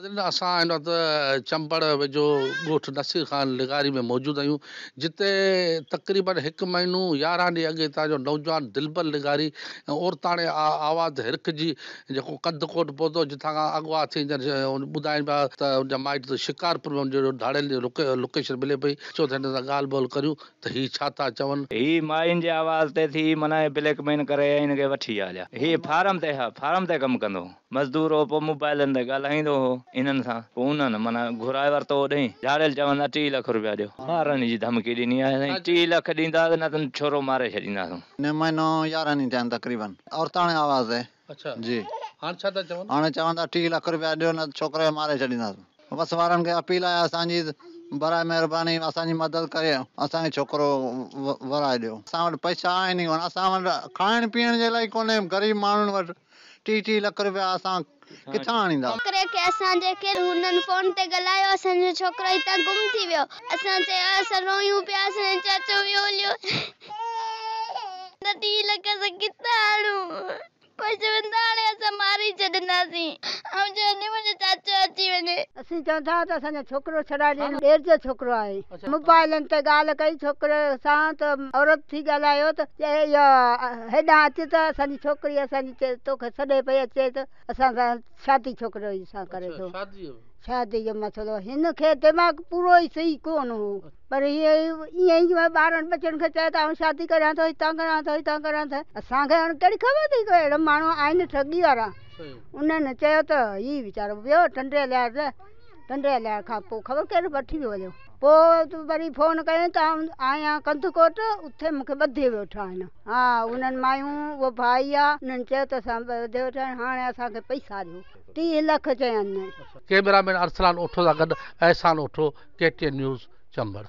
असां चंबड़ वेझो ॻोठ नसीर खान लिगारी में मौजूद आहियूं जिते तक़रीबन 1 महीनो 11 ॾींहं अॻे तव्हांजो नौजवान दिलबर लिगारी औरताणे आवाज़ हिरक जी जेको कंदकोट पहुतो जिथां खां अगवा थी ॿुधाइनि पिया त हुन माइट शिकारपुर में जो ढाड़ियल लोकेशन मिले पई छो त हिन सां ॻाल्हि ॿोल करियूं त हीअ छा था चवनि। ही माइन जे आवाज़ ते थी माना ब्लैकमेल करे हिनखे वठी हलिया। ही फार्म ते कमु कंदो मज़दूर हो, पोइ मोबाइलनि ते ॻाल्हाईंदो हो इन्हनि सां, पोइ उन्हनि माना घुराए वरितो होॾे झाड़ियल चवंदा 3 लख रुपया ॾियो, मारण जी धमकी ॾिनी आहे। 3 लख ॾींदा न त छोरो मारे छॾींदासीं। हिन महीनो 11 ॾींहं थिया आहिनि तक़रीबन। औरताणे आवाज़ आहे। अच्छा जी। हाणे छा था चवनि? हाणे चवंदा 3 लख रुपया ॾियो न छोकिरे खे मारे छॾींदासीं। बस वारनि खे अपील आहे असांजी बराए महिरबानी असांजी मदद करे असांखे छोकिरो वराए ॾियो। असां वटि पैसा आहिनि ई कोन, असां वटि खाइण पीअण जे लाइ कोन्हे। ग़रीब माण्हुनि वटि 30 लख रुपया असां किथां आणींदा। छोकिरे खे असां जेके हुननि फोन ते ॻाल्हायो असांजो छोकिरो हितां गुम थी वियो। असां चयो असां रोयूं पिया, असांजो चाचो वियो त 3 लख असां किथां आणूं? पोइ चवंदा हाणे असां मारे छॾींदासीं। ऐं चवंदी मुंहिंजो चाचो अची वञे। असीं चवंदा त असांजो छोकिरो छॾाए ॾियो। ॾेर जो छोकिरो आहे। मोबाइलनि ते ॻाल्हि कई छोकिरे सां त औरत थी ॻाल्हायो त हेॾां अच त असांजी छोकिरी असांजी तोखे सॾे पई अचे त असां सां शादी छोकिरो सां करे थो। शादी जो मसइलो हिनखे दिमाग़ पूरो ई सही कोन हो, पर ईअं ई ॿारनि बचनि खे चए त शादी करियां थो हितां करियां थो। असांखे हाणे कहिड़ी ख़बर थी कोई अहिड़ा माण्हू आहिनि ठगी वारा। उन्हनि चयो त हीउ वीचारो वियो टंडे लिहार खां पोइ ख़बर केरु वठी वियो वञो। पोइ वरी फोन कयूं त आहियां कंदकोट, उते मूंखे ॿधे वियो ठाहिनि। हा उन्हनि मायूं उहो भाई आहे, उन्हनि चयो त असां ॿधे वेठा आहिनि, हाणे असांखे पैसा ॾियो। 3 लख चयनि। कैमरामैन अरसलान ओठो सां गॾु अहसान ओठो, KTN न्यूज़ चंबड़।